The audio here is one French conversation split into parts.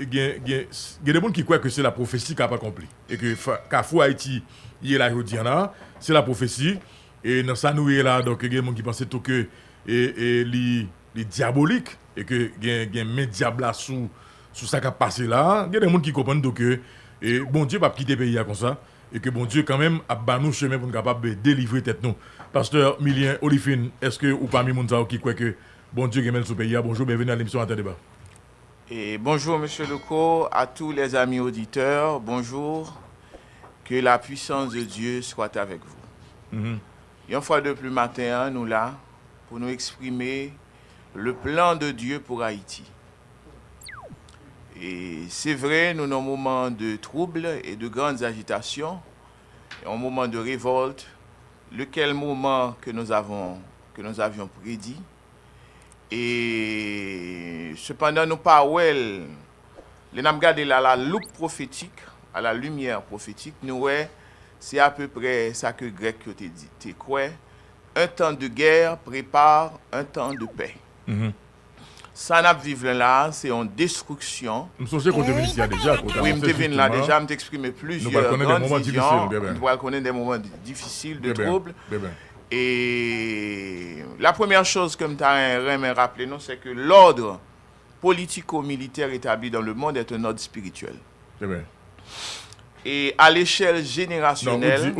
il y a des gens qui croient que c'est la prophétie qui n'a pas accompli. Et que Carrefour Haïti, il est là, c'est la prophétie. Et dans ça, nous, il est là, donc il y a des gens qui pensent tout que les diaboliques, et que il y a un main diable là sous ça qui a passé là. Il y a des gens qui comprennent donc que bon Dieu va quitter le pays comme ça. Et que bon Dieu, quand même, a banni nous chemin pour nous capable de délivrer tête nous. Pasteur Milien Olifine, est-ce que ou parmi les gens qui croient que bon Dieu qui sur le pays, bonjour, bienvenue à l'émission Interdébat. Et bonjour, monsieur Leco, à tous les amis auditeurs, bonjour, que la puissance de Dieu soit avec vous. Une fois de plus matin, nous là, pour nous exprimer le plan de Dieu pour Haïti. Et c'est vrai, nous sommes un moment de trouble et de grandes agitations, un moment de révolte, lequel moment que nous avions prédit. Et cependant, nous pas les nous regardé la loupe prophétique, à la lumière prophétique, nous c'est à peu près ça que grec te dit. Tu quoi? Un temps de guerre prépare un temps de paix. Ça n'a vivre là, c'est une destruction. Nous sommes qu'on devine ici déjà. Oui, je devine là déjà, je t'exprime plusieurs grandes visions. Nous allons connaître des moments difficiles, de troubles. Et la première chose que je t'aimerais rappeler, c'est que l'ordre politico-militaire établi dans le monde est un ordre spirituel. Et à l'échelle générationnelle...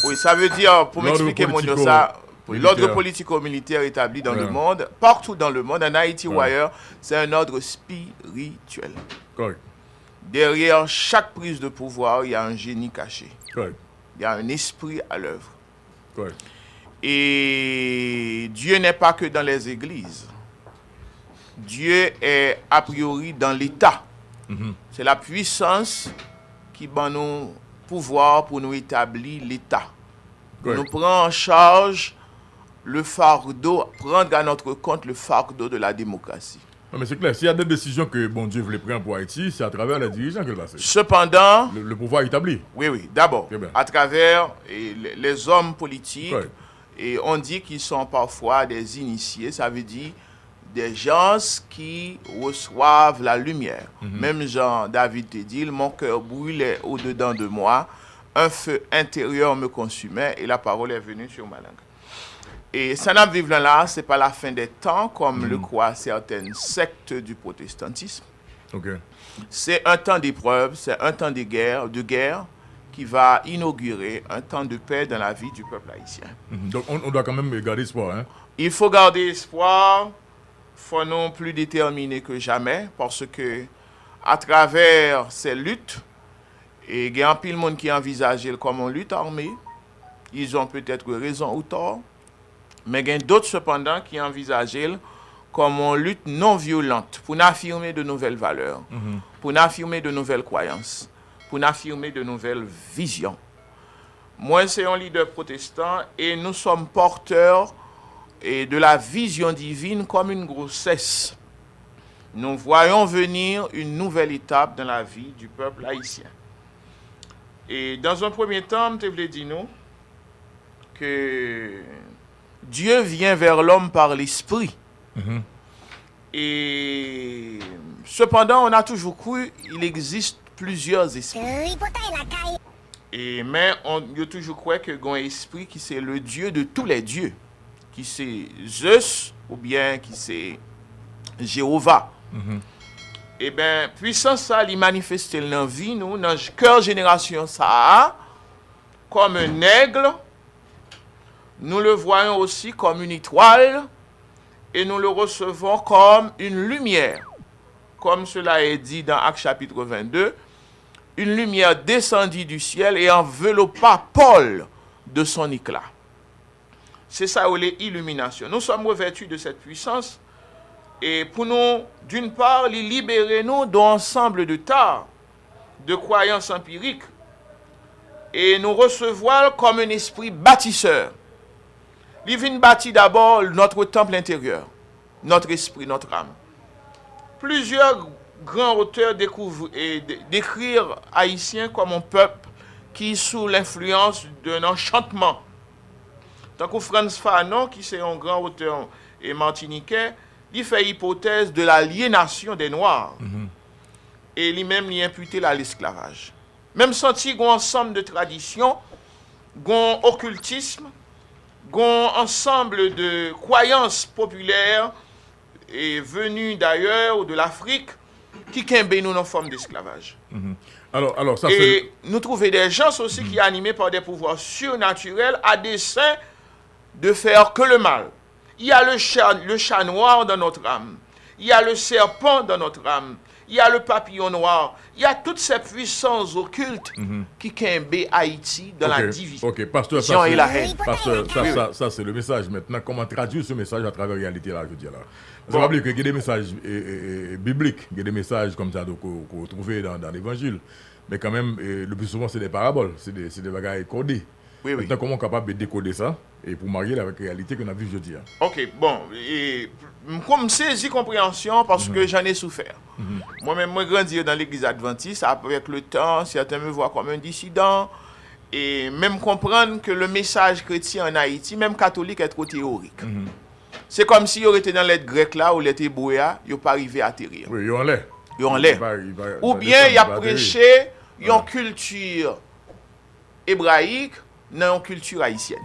Oui, ça veut dire, pour m'expliquer mon Dieu ça, l'ordre politico-militaire établi dans le monde, partout dans le monde, en Haïti ou ailleurs, c'est un ordre spirituel. Derrière chaque prise de pouvoir, il y a un génie caché. Il y a un esprit à l'œuvre. Et Dieu n'est pas que dans les églises. Dieu est a priori dans l'État. C'est la puissance qui donne nous pouvoir pour nous établir l'État. Pour nous prendre en charge le fardeau, prendre à notre compte le fardeau de la démocratie. Non, mais c'est clair, s'il y a des décisions que bon Dieu voulait prendre pour Haïti, c'est à travers les dirigeants qu'elle va faire. Cependant, le pouvoir établi. Oui, d'abord, à travers les hommes politiques, et on dit qu'ils sont parfois des initiés, ça veut dire des gens qui reçoivent la lumière. Même Jean-David te dit, mon cœur brûlait au-dedans de moi, un feu intérieur me consumait et la parole est venue sur ma langue. Et ça n'a vivre là, ce n'est pas la fin des temps, comme le croient certaines sectes du protestantisme. C'est un temps d'épreuve, c'est un temps de guerre qui va inaugurer un temps de paix dans la vie du peuple haïtien. Donc on doit quand même garder espoir. Hein? Il faut garder espoir, il faut non plus déterminer que jamais, parce que à travers ces luttes, et il y a un pile monde qui envisage comme une lutte armée, ils ont peut-être raison ou tort, mais il y a d'autres cependant qui envisagent comme une lutte non violente pour affirmer de nouvelles valeurs, pour affirmer de nouvelles croyances, pour affirmer de nouvelles visions. Moi, c'est un leader protestant et nous sommes porteurs de la vision divine comme une grossesse. Nous voyons venir une nouvelle étape dans la vie du peuple haïtien. Et dans un premier temps, je voulais dire nous que Dieu vient vers l'homme par l'esprit. Et cependant, on a toujours cru qu'il existe plusieurs esprits. Mais on a toujours cru que un esprit qui c'est le Dieu de tous les dieux, qui c'est Zeus ou bien qui c'est Jéhovah. Et bien, puissance ça, il manifeste dans la vie, nous, dans le cœur génération ça, comme un aigle. Nous le voyons aussi comme une étoile et nous le recevons comme une lumière. Comme cela est dit dans Actes chapitre 22, une lumière descendit du ciel et enveloppa Paul de son éclat. C'est ça où les illuminations. Nous sommes revêtus de cette puissance et pour nous, d'une part, les libérer nous d'un ensemble de tas de croyances empiriques et nous recevoir comme un esprit bâtisseur. Il vient bâtir d'abord notre temple intérieur, notre esprit, notre âme. Plusieurs grands auteurs décrivent Haïtiens comme un peuple qui est sous l'influence d'un enchantement. Tant que Frantz Fanon, qui est un grand auteur et martiniquais, il fait hypothèse de l'aliénation des Noirs. Et lui-même lui imputé à l'esclavage. Même senti qu'on ensemble de traditions, qu'on occultisme, qu'on ensemble de croyances populaires et venues d'ailleurs ou de l'Afrique qui kembe nous en forme d'esclavage. Alors ça et nous trouvons des gens aussi qui sont animés par des pouvoirs surnaturels à dessein de faire que le mal. Il y a le chat noir dans notre âme. Il y a le serpent dans notre âme. Il y a le papillon noir. Il y a toutes ces puissances occultes qui kembe Haïti dans la division pasteur, et la haine. Pasteur, ça c'est le message. Maintenant, comment traduire ce message à travers la réalité là, je dis là. Vous savez qu'il y a des messages bibliques, il y a des messages comme ça qu'on trouve dans l'évangile. Mais quand même, le plus souvent, c'est des paraboles, c'est des bagages codés. Maintenant, comment on est capable de décoder ça et pour marier avec la réalité qu'on a vue jeudi. Ok, bon, et comme saisis compréhension parce que j'en ai souffert. Moi-même, moi grandi dans l'église adventiste, avec le temps, certains me voient comme un dissident et même comprendre que le message chrétien en Haïti, même catholique, est trop théorique. C'est comme si il aurait été dans l'aide grecque là ou l'aide hébreu, il n'aurait pas arrivé à atterrir. Oui, il en l'est. Il en l'est. Ou bien il a prêché une culture hébraïque dans une culture haïtienne.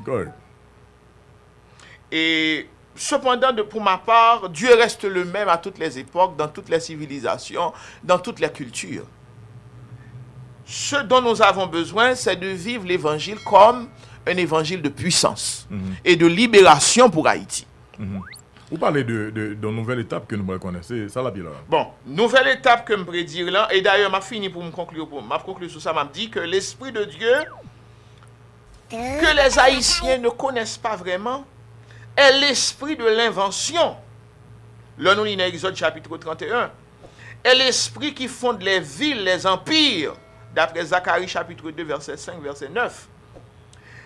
Et cependant, pour ma part, Dieu reste le même à toutes les époques, dans toutes les civilisations, dans toutes les cultures. Ce dont nous avons besoin, c'est de vivre l'évangile comme un évangile de puissance et de libération pour Haïti. Vous parlez de nouvelle étape que nous reconnaissons, c'est ça la Bible. Bon, nouvelle étape que je prédire là, et d'ailleurs, m'a fini pour me conclure, m'a conclu sur ça, m'a dit que l'Esprit de Dieu, que les Haïtiens ne connaissent pas vraiment, est l'esprit de l'invention. Là, nous lisons Exode chapitre 31. Est l'esprit qui fonde les villes, les empires, d'après Zacharie chapitre 2, verset 5, verset 9.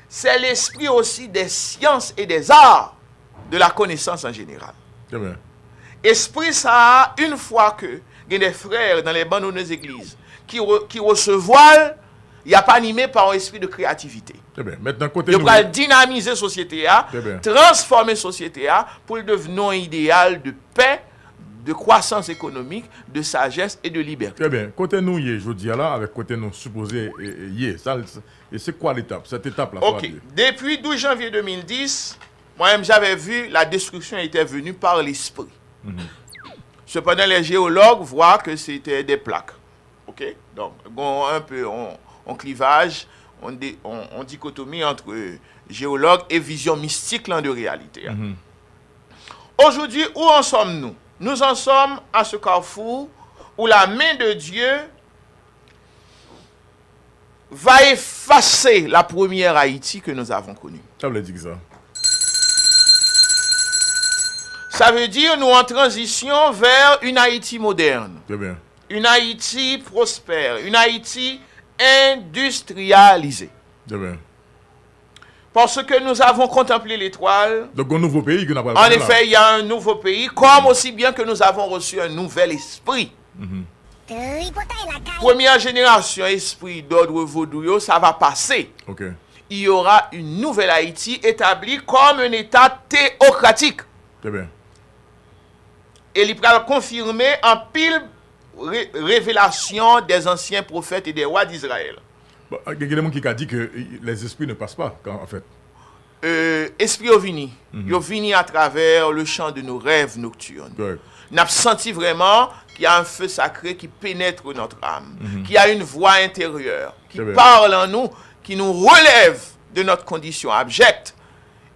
C'est l'esprit aussi des sciences et des arts, de la connaissance en général. Bien. Esprit ça, une fois que il y a des frères dans les bancs de nos églises qui recevoir, il n'y a pas animé par un esprit de créativité. Bien. Maintenant, côté il va dynamiser la société, transformer la société pour le devenir un idéal de paix, de croissance économique, de sagesse et de liberté. Très bien. Côté nous, je dis là, avec côté nous supposé, et c'est quoi l'étape, cette étape-là? Ok. Depuis 12 janvier 2010, moi-même, j'avais vu la destruction était venue par l'esprit. Cependant, les géologues voient que c'était des plaques. Ok? Donc, un peu en clivage, on dichotomie entre géologues et vision mystique de réalité. Aujourd'hui, où en sommes-nous? Nous en sommes à ce carrefour où la main de Dieu va effacer la première Haïti que nous avons connue. Ça veut dire ça. Ça veut dire nous en transition vers une Haïti moderne. Très bien. Une Haïti prospère, une Haïti industrialisée. Très bien. Parce que nous avons contemplé l'étoile. Donc un nouveau pays que nous avons. En effet, il y a un nouveau pays, comme aussi bien que nous avons reçu un nouvel esprit. Première génération, esprit d'ordre vaudou, ça va passer. Okay. Il y aura une nouvelle Haïti établie comme un État théocratique. Très bien. Et il va confirmer en pile révélation des anciens prophètes et des rois d'Israël. Il y a des gens qui ont dit que les esprits ne passent pas, en fait. Esprit au vini. Ils vini à travers le chant de nos rêves nocturnes. Nous avons senti vraiment qu'il y a un feu sacré qui pénètre notre âme, qu'il y a une voix intérieure qui parle en nous, qui nous relève de notre condition abjecte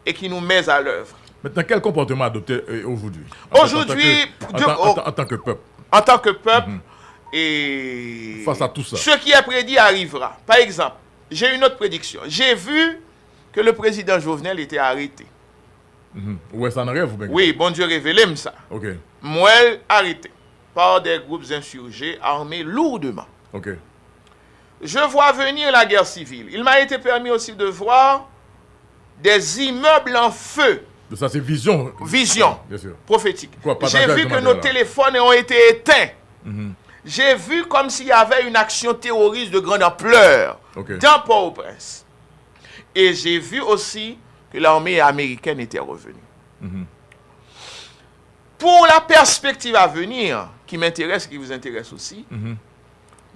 et qui nous met à l'œuvre. Maintenant, quel comportement adopter aujourd'hui? Aujourd'hui, en tant que peuple. En tant que peuple, et face à tout ça. Ce qui est prédit arrivera. Par exemple, j'ai une autre prédiction. J'ai vu que le président Jovenel était arrêté. Ouais, ça en rêve ou bien? Oui, bon Dieu révélé ça. Ok. Moi, arrêté par des groupes insurgés armés lourdement. Ok. Je vois venir la guerre civile. Il m'a été permis aussi de voir des immeubles en feu. Ça, c'est vision. Vision prophétique. J'ai vu que nos téléphones ont été éteints. J'ai vu comme s'il y avait une action terroriste de grande ampleur dans Port-au-Prince. Et j'ai vu aussi que l'armée américaine était revenue. Pour la perspective à venir, qui m'intéresse, qui vous intéresse aussi,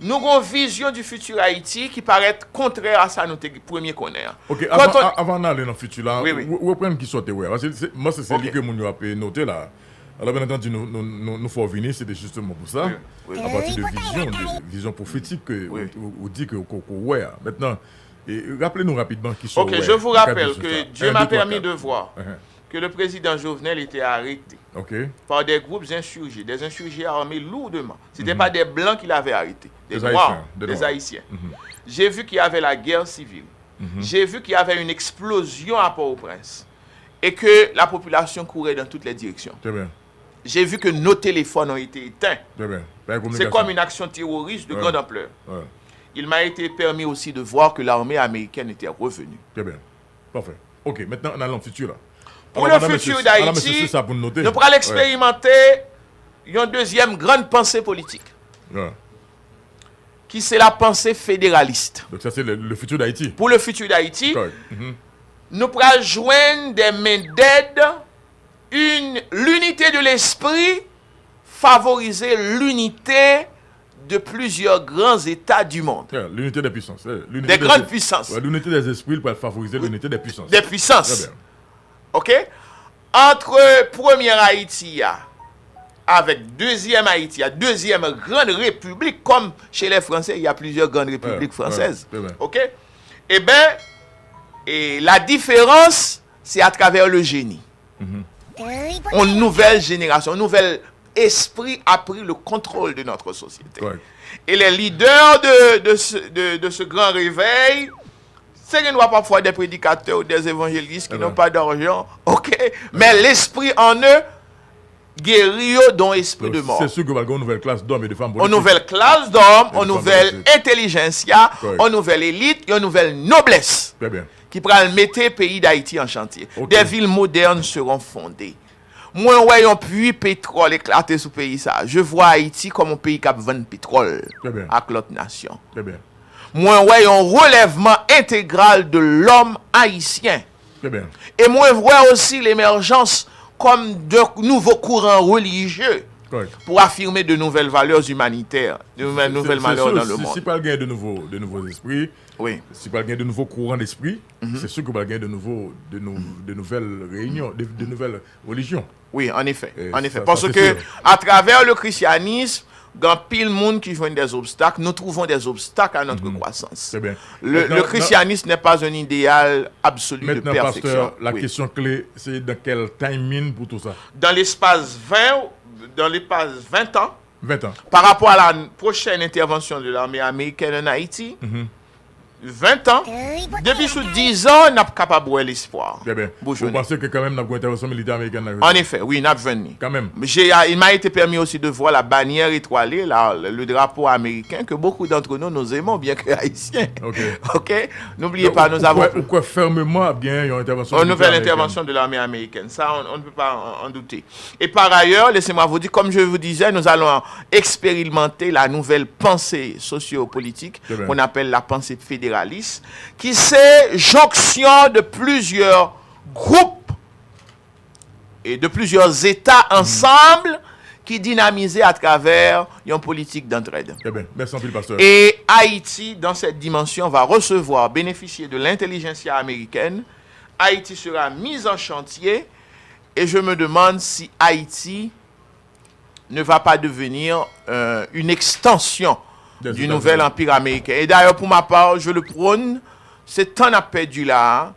nous avons une vision du futur Haïti qui paraît contraire à ça, nous premier connaître. Ok, avant d'aller dans le futur, là, vous prenez qui sortait, ouais. Moi, c'est celui que nous avons noté là. Alors, bien entendu, nous faut venir, c'était justement pour ça. À partir de vision prophétique, on dit que ouais. Maintenant, rappelez-nous rapidement qui sont. Ok, je vous rappelle que Dieu m'a permis de voir que le président Jovenel était arrêté par des groupes insurgés, des insurgés armés lourdement. Ce n'était pas des Blancs qui l'avaient arrêté, des Noirs, des Haïtiens. J'ai vu qu'il y avait la guerre civile. J'ai vu qu'il y avait une explosion à Port-au-Prince et que la population courait dans toutes les directions. Très bien. J'ai vu que nos téléphones ont été éteints. Très bien. C'est comme une action terroriste de grande ampleur. Il m'a été permis aussi de voir que l'armée américaine était revenue. Très bien. Parfait. Ok, maintenant on a le futur là. Pour le futur d'Haïti, nous pourrons expérimenter une deuxième grande pensée politique. Qui c'est la pensée fédéraliste. Donc ça c'est le futur d'Haïti. Pour le futur d'Haïti, nous pourrons joindre des mains d'aide, l'unité de l'esprit, favoriser l'unité de plusieurs grands États du monde. L'unité des puissances. Des grandes puissances. L'unité des esprits pour favoriser l'unité des puissances. Des puissances. OK? Entre première Haïti avec deuxième Haïti, deuxième grande république, comme chez les Français, il y a plusieurs grandes républiques françaises. OK? Eh bien, la différence, c'est à travers le génie. Une nouvelle génération, un nouvel esprit a pris le contrôle de notre société. Et les leaders de ce grand réveil, c'est qu'ils ne voient parfois des prédicateurs ou des évangélistes qui n'ont pas d'argent, ok? Mais l'esprit en eux guérit d'un esprit de mort. C'est sûr qu'il va y avoir une nouvelle classe d'hommes et de femmes. Une nouvelle classe d'hommes, une nouvelle intelligentsia, une nouvelle élite et une nouvelle noblesse. Très bien. Qui pourra mettre le pays d'Haïti en chantier. Des villes modernes seront fondées. Moi, ouais, un puits pétrole éclaté sous le pays ça. Je vois Haïti comme un pays qui a besoin pétrole avec l'autre nation. Très bien. Moi, ouais, un relèvement intégral de l'homme haïtien. Très bien. Et moi, vois aussi l'émergence comme de nouveaux courants religieux pour affirmer de nouvelles valeurs humanitaires, de nouvelles valeurs dans le monde. Si pas gagner de nouveaux esprits, si pas gagner de nouveaux courants d'esprit, c'est sûr qu'on va gagner de nouvelles réunions, de nouvelles religions. Oui, en effet. Parce que à travers le christianisme, dans pile monde qui joignent des obstacles, nous trouvons des obstacles à notre croissance. Bien. Le christianisme n'est pas un idéal absolu de perfection. Pasteur, la question clé, c'est dans quel timing pour tout ça? Dans l'espace 20 ans. 20 ans. Par rapport à la prochaine intervention de l'armée américaine en Haïti, 20 ans, depuis sous 10 ans, on n'a pas capable de l'espoir. Vous pensez que quand même, nous avons une intervention militaire américaine? En effet, oui, nous avons venu. Quand même. Il m'a été permis aussi de voir la bannière étoilée, le drapeau américain, que beaucoup d'entre nous aimons, bien que haïtiens. OK? N'oubliez pas, nous avons... Pourquoi fermement bien une intervention militaire? Une nouvelle intervention de l'armée américaine. Ça, on ne peut pas en douter. Et par ailleurs, laissez-moi vous dire, comme je vous disais, nous allons expérimenter la nouvelle pensée sociopolitique qu'on appelle la pensée fédérale. Qui c'est jonction de plusieurs groupes et de plusieurs États ensemble qui dynamisent à travers une politique d'entraide. Merci, pasteur. Et Haïti, dans cette dimension, va recevoir, bénéficier de l'intelligentsia américaine. Haïti sera mise en chantier et je me demande si Haïti ne va pas devenir une extension du nouvel empire américain. Et d'ailleurs, pour ma part, je le prône, c'est temps à perdu là,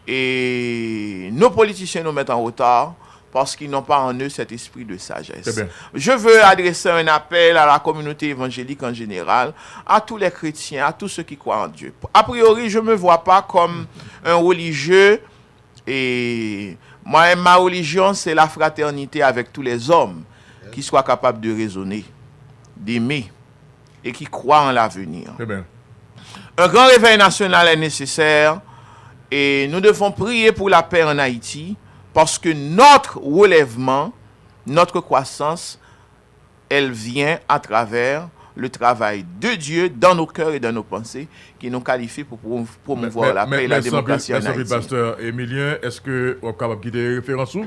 et nos politiciens nous mettent en retard parce qu'ils n'ont pas en eux cet esprit de sagesse. Je veux adresser un appel à la communauté évangélique en général, à tous les chrétiens, à tous ceux qui croient en Dieu. A priori, je ne me vois pas comme un religieux, et moi, ma religion, c'est la fraternité avec tous les hommes qui soient capables de raisonner, d'aimer, et qui croient en l'avenir. Un grand réveil national est nécessaire et nous devons prier pour la paix en Haïti parce que notre relèvement, notre croissance, elle vient à travers le travail de Dieu dans nos cœurs et dans nos pensées qui nous qualifie pour promouvoir la paix et la démocratie en Haïti. Merci, pasteur Emilien. Est-ce que vous êtes capable de quitter les références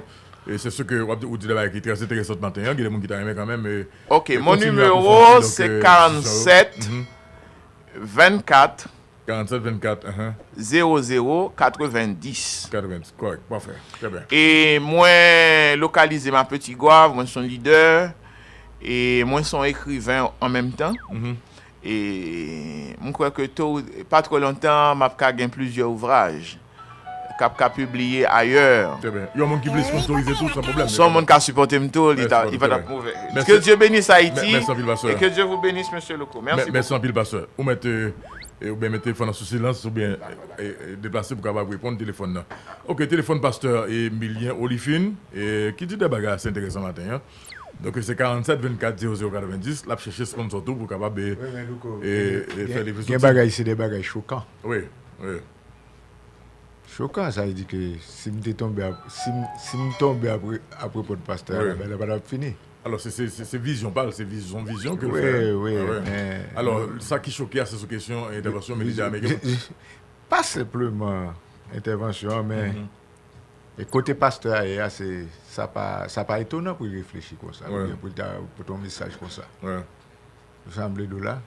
Et c'est ce que vous dites là qui est très intéressant ce matin. Il y a des gens qui t'aiment quand même. Ok, mon numéro c'est 47 24 47 24 00 90. 90, correct, parfait, très bien. Et moi, localisé ma petite Goave, moi, je suis leader. Et moi, je suis écrivain en même temps. Et je crois que pas trop longtemps, je vais plusieurs ouvrages. Qu'a publié ailleurs. Très bien. Il y a un monde qui veut sponsoriser tout, sans problème. Son monde qui a supporté tout, il va être mauvais. Que Dieu bénisse Haïti. Et que Dieu vous bénisse, monsieur Loco. Merci. Merci en pile, pasteur. Ou mettez le téléphone sous silence ou bien déplacer pour capable répondre au téléphone. Là. Ok, téléphone pasteur Emilien Olifine. Qui dit des bagages, c'est intéressant matin. Hein? Donc c'est 47 24 00 90. Là, chercher sponsor tout pour capable faire les visites. Des c'est des bagages choquants. Oui. Choquant, ça veut dire que si je tombe à propos de pasteur, elle va pas fini. Alors c'est vision, c'est vision que oui. Alors ça qui choquait, c'est cette question intervention militaire américaine. Pas simplement intervention, mais et côté pasteur, ça pas étonnant pour réfléchir comme ça, pour ton message comme ça. Vous semblez de là,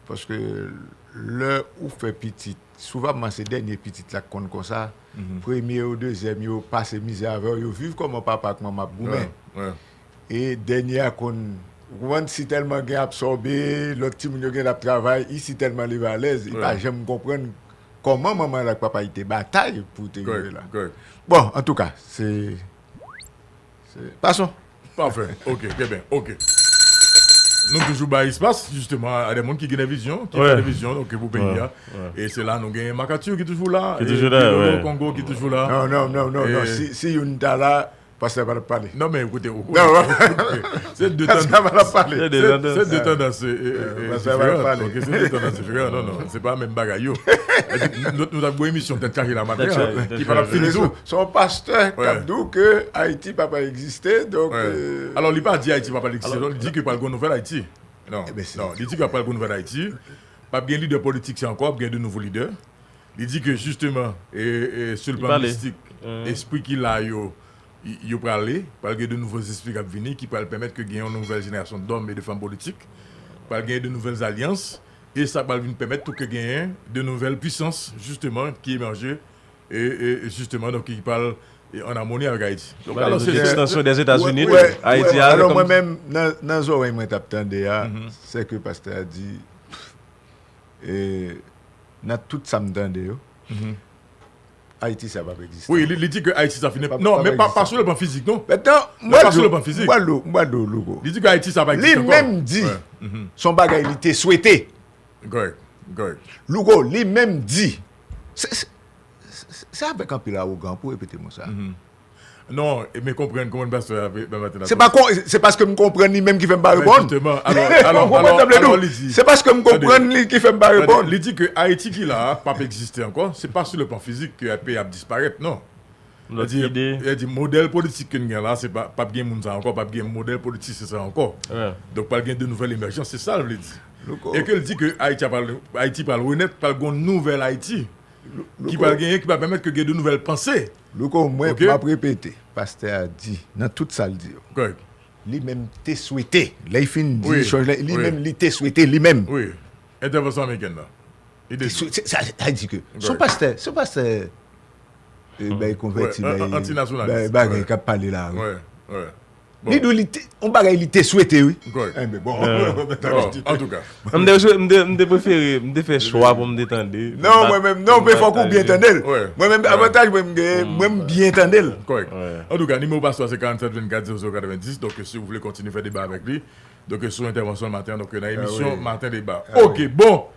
parce que l'heure où fait petit, souvent ces derniers petits là comme ça, premier ou deuxième, ils passent misère avec, ils vivent comme papa avec maman gourmet. Et dernier si tellement bien absorbé, l'autre petit moun yo travail, ici tellement levé à l'aise, il pas jamais comprendre comment maman et papa étaient bataille pour te arriver là. Bon, en tout cas, c'est passons. Parfait. OK, très bien. OK. Nous toujours bas espace justement à des gens qui ont des visions, donc pour pays là. Et c'est là nous gagnons Makatio qui est toujours là, le Congo qui est toujours là. Non, si une là parce que ça va parler. Non mais écoutez, c'est deux tendances. C'est deux tendances différentes. C'est deux tendances différentes. Non, c'est pas même bagaille. Nous avons une émission de carré la matin qui va finir tout. Son pasteur a dit que Haïti va pas exister, donc. Alors il pas dit Haïti va pas exister, il dit que pas le nouvel Haïti. Non, il dit qu'il va pas le nouvel Haïti. Pas bien leader politique c'est encore, bien de nouveaux leaders. Il dit que justement sur le plan mystique, esprit qu'il a il peut aller, parce qu'il y a de nouveaux esprits qui viennent qui peuvent permettre que y ait une nouvelle génération d'hommes et de femmes politiques, parce qu'il y ait de nouvelles alliances, et ça va permettre que y ait de nouvelles puissances, justement, qui émergent, et justement, donc, qui parlent en harmonie avec Haïti. Donc, alors, c'est l'extension des États-Unis, Haïti. Alors, moi-même, dans les oreilles, c'est que le pasteur a dit, dans tout ça, Haïti, ça va pas exister. Oui, il dit que Haïti, ça finit. Non, mais pas sur le plan physique, non. Maintenant, pas sur le plan physique. Il dit que Haïti, ça va exister. Lui-même dit, son bagage, il était souhaité. Correct. Lugo, lui-même dit, c'est avec un peu l'arrogant pour répéter moi ça. Non, mais comprendre comment le pasteur avait c'est parce que me comprendre lui-même qui fait me pas répondre. Justement, alors, c'est parce que me comprendre lui qui fait me pas répondre. Il dit que Haïti qui là pas exister encore, c'est pas sur le plan physique que Haïti a disparaître, non. Il dit modèle politique que nous là, c'est pas bien moun ça encore, pas bien modèle politique c'est ça encore. Donc pas bien de nouvelles émergences, c'est ça il dit. Et que il dit que Haïti parle renaître par une nouvelle Haïti. Qui va permettre que y ait de nouvelles pensées. Luko, moi, je vais répéter. Pasteur a dit, dans toute ça, il dit. Lui-même t'es souhaité. Là, il finit de dire, lui-même, il t'est souhaité, lui-même. Oui. Intervention américaine, là. Ça dit que. Son pasteur, converti. Antinationaliste. Il a parlé là. Oui. On bagaille il était souhaité oui. Mais bon, en tout cas. Je préfère faire choix pour me détendre. Non, moi-même, non, mais il faut qu'on bien entendre. Moi-même, avantage, moi bien entendre. Correct. En tout cas, numéro pasteur c'est 47 24 0090. Donc, si vous voulez continuer à faire débat avec lui, donc sur l'intervention le matin, donc dans l'émission Matin Débat. Ok, bon.